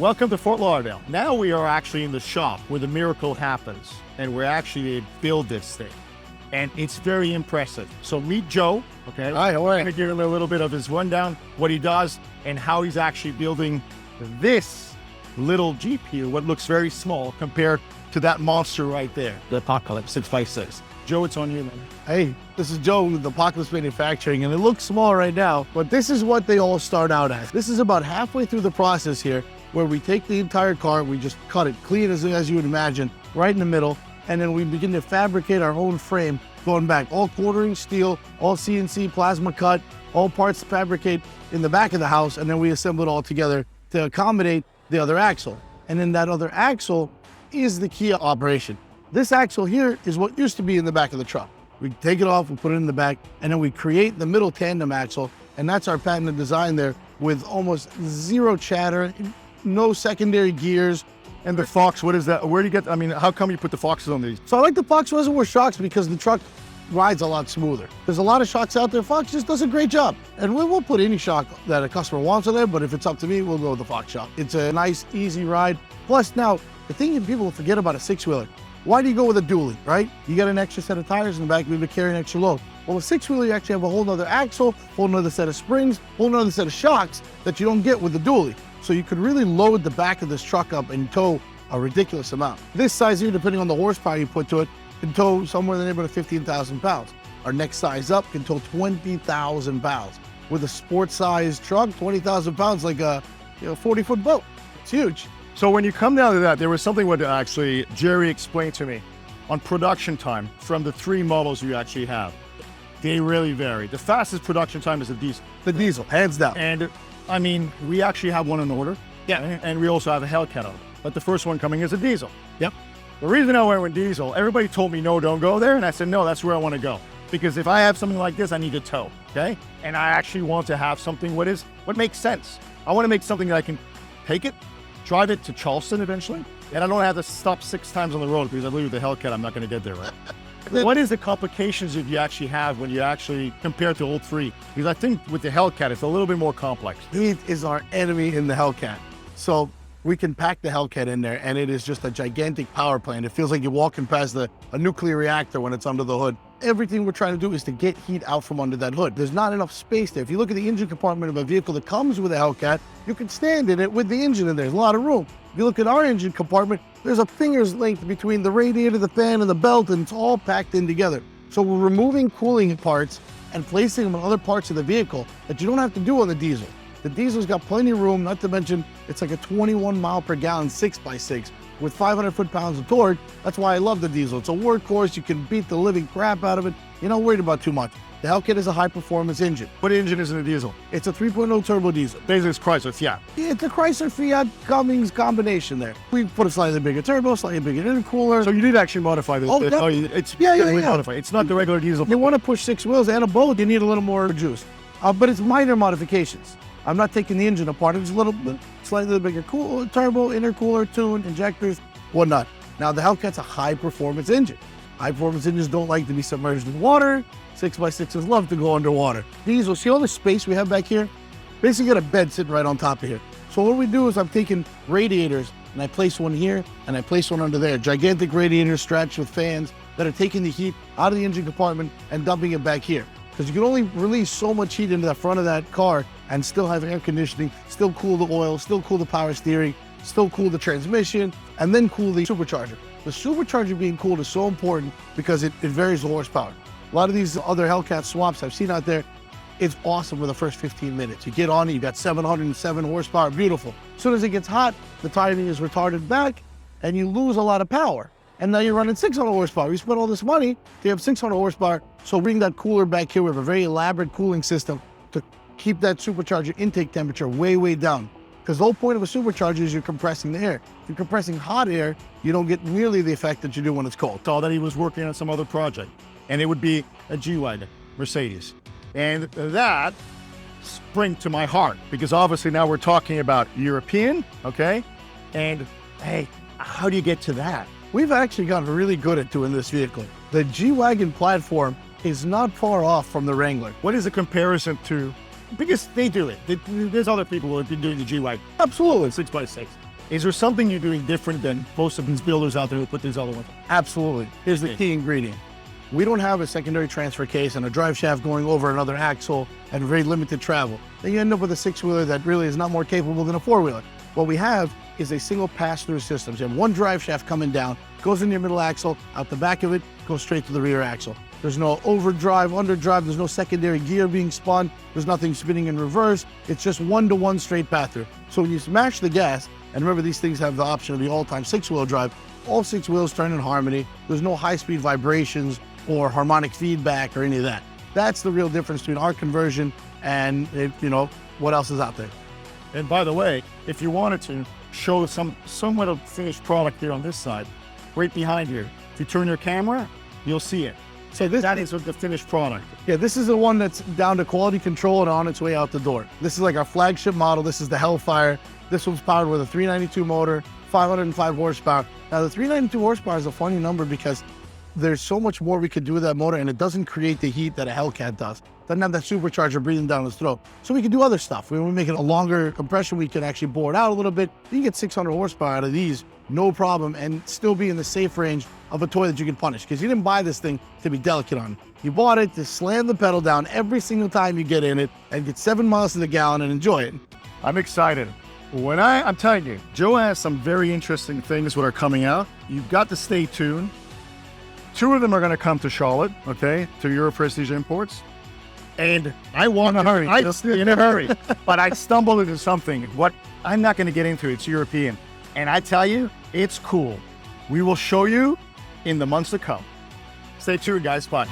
Welcome to Fort Lauderdale. Now we are actually in the shop where the miracle happens, and we're actually build this thing. And it's very impressive. So meet Joe, okay? Hi, how are you? I'm gonna give him a little bit of his rundown, what he does, and how he's actually building this little Jeep here, what looks very small compared to that monster right there, the Apocalypse 6x6. Joe, it's on you, man. Hey, this is Joe with Apocalypse Manufacturing, and it looks small right now, but this is what they all start out as. This is about halfway through the process here, where we take the entire car, we just cut it clean as you would imagine, right in the middle, and then we begin to fabricate our own frame, going back, all quartering steel, all CNC plasma cut, all parts fabricate in the back of the house, and then we assemble it all together to accommodate the other axle. And then that other axle is the key operation. This axle here is what used to be in the back of the truck. We take it off, we put it in the back, and then we create the middle tandem axle, and that's our patented design there with almost zero chatter, no secondary gears. And the Fox, what is that? Where do you get, I mean, how come you put the Foxes on these? So I like the Fox reservoir shocks because the truck rides a lot smoother. There's a lot of shocks out there. Fox just does a great job. And we'll put any shock that a customer wants on there, but if it's up to me, we'll go with the Fox shock. It's a nice, easy ride. Plus now, the thing that people forget about a six-wheeler, why do you go with a dually, right? You got an extra set of tires in the back, maybe to carry an extra load. Well, a six-wheeler, you actually have a whole nother axle, whole nother set of springs, whole nother set of shocks that you don't get with the dually. So you could really load the back of this truck up and tow a ridiculous amount. This size here, depending on the horsepower you put to it, can tow somewhere in the neighborhood of 15,000 pounds. Our next size up can tow 20,000 pounds. With a sports size truck, 20,000 pounds, like a 40-foot boat. It's huge. So when you come down to that, there was something what actually Jerry explained to me on production time from the three models you actually have. They really vary. The fastest production time is the diesel. The diesel, hands down. And I mean, we actually have one in order. Yeah. And we also have a Hellcat on it. But the first one coming is a diesel. Yep. The reason I went with diesel, everybody told me, no, don't go there. And I said, no, that's where I want to go. Because if I have something like this, I need to tow, okay? And I actually want to have something what makes sense. I want to make something that I can take it, drive it to Charleston eventually, and I don't have to stop 6 times on the road because I believe with the Hellcat, I'm not going to get there, right? What is the complications that you actually have when you actually compare to all three? Because I think with the Hellcat, it's a little bit more complex. Heat is our enemy in the Hellcat. So we can pack the Hellcat in there, and it is just a gigantic power plant. It feels like you're walking past a nuclear reactor when it's under the hood. Everything we're trying to do is to get heat out from under that hood. There's not enough space there. If you look at the engine compartment of a vehicle that comes with a Hellcat, you can stand in it with the engine in there. There's a lot of room. If you look at our engine compartment, there's a finger's length between the radiator, the fan, and the belt, and it's all packed in together. So we're removing cooling parts and placing them in other parts of the vehicle that you don't have to do on the diesel. The diesel's got plenty of room, not to mention it's like a 21 mile per gallon 6x6 with 500 foot-pounds of torque. That's why I love the diesel. It's a workhorse. You can beat the living crap out of it. You're not worried about too much. The Hellcat is a high-performance engine. What engine is in a diesel? It's a 3.0 turbo diesel. Basically, it's Chrysler, Fiat. It's a Chrysler Fiat Cummins combination there. We put a slightly bigger turbo, slightly bigger intercooler. So you did actually modify this. Oh, yeah. It's Yeah. modified. It's not the regular diesel. You want to push 6 wheels and a boat, you need a little more juice. But it's minor modifications. I'm not taking the engine apart. It's a little bit, slightly bigger turbo, intercooler, tune, injectors, whatnot. Now, the Hellcat's a high-performance engine. High-performance engines don't like to be submerged in water. 6x6s love to go underwater. Diesel, see all the space we have back here? Basically got a bed sitting right on top of here. So what we do is I'm taking radiators, and I place one here, and I place one under there. Gigantic radiators stretched with fans that are taking the heat out of the engine compartment and dumping it back here. Because you can only release so much heat into the front of that car and still have air conditioning, still cool the oil, still cool the power steering, still cool the transmission, and then cool the supercharger. The supercharger being cooled is so important because it varies the horsepower. A lot of these other Hellcat swaps I've seen out there, it's awesome for the first 15 minutes. You get on it, you got 707 horsepower, beautiful. As soon as it gets hot, the timing is retarded back, and you lose a lot of power. And now you're running 600 horsepower. You spent all this money to have 600 horsepower, so bring that cooler back here. We have a very elaborate cooling system to keep that supercharger intake temperature way, way down. Because the whole point of a supercharger is you're compressing the air. If you're compressing hot air, you don't get nearly the effect that you do when it's cold. Saw that he was working on some other project, and it would be a G-Wagon, Mercedes. And that sprang to my heart, because obviously now we're talking about European, okay? And hey, how do you get to that? We've actually gotten really good at doing this vehicle. The G-Wagon platform is not far off from the Wrangler. What is the comparison to? Because they do it. There's other people who have been doing the G-Wagon. Absolutely. 6x6. Is there something you're doing different than most of these builders out there who put these other ones? Absolutely. Here's the key ingredient. We don't have a secondary transfer case and a drive shaft going over another axle and very limited travel. Then you end up with a six-wheeler that really is not more capable than a four-wheeler. What we have is a single pass-through system. So you have one drive shaft coming down, goes in your middle axle, out the back of it, goes straight to the rear axle. There's no overdrive, underdrive, there's no secondary gear being spun, there's nothing spinning in reverse. It's just one-to-one straight pass-through. So when you smash the gas, and remember these things have the option of the all-time six-wheel drive, all six wheels turn in harmony. There's no high-speed vibrations or harmonic feedback or any of that. That's the real difference between our conversion and, what else is out there. And by the way, if you wanted to show somewhat of finished product here on this side, right behind here, if you turn your camera, you'll see it. So that is the finished product. Yeah, this is the one that's down to quality control and on its way out the door. This is like our flagship model. This is the Hellfire. This one's powered with a 392 motor, 505 horsepower. Now the 392 horsepower is a funny number because there's so much more we could do with that motor, and it doesn't create the heat that a Hellcat does. Doesn't have that supercharger breathing down its throat. So we can do other stuff. When we make it a longer compression, we can actually bore it out a little bit. You can get 600 horsepower out of these, no problem, and still be in the safe range of a toy that you can punish. Because you didn't buy this thing to be delicate on. You bought it to slam the pedal down every single time you get in it and get 7 miles to the gallon and enjoy it. I'm excited. I'm telling you, Joe has some very interesting things that are coming out. You've got to stay tuned. 2 of them are going to come to Charlotte, okay, to Euro Prestige Imports. And I want to hurry. In a hurry. But I stumbled into something. What I'm not going to get into. It's European. And I tell you, it's cool. We will show you in the months to come. Stay tuned, guys. Bye.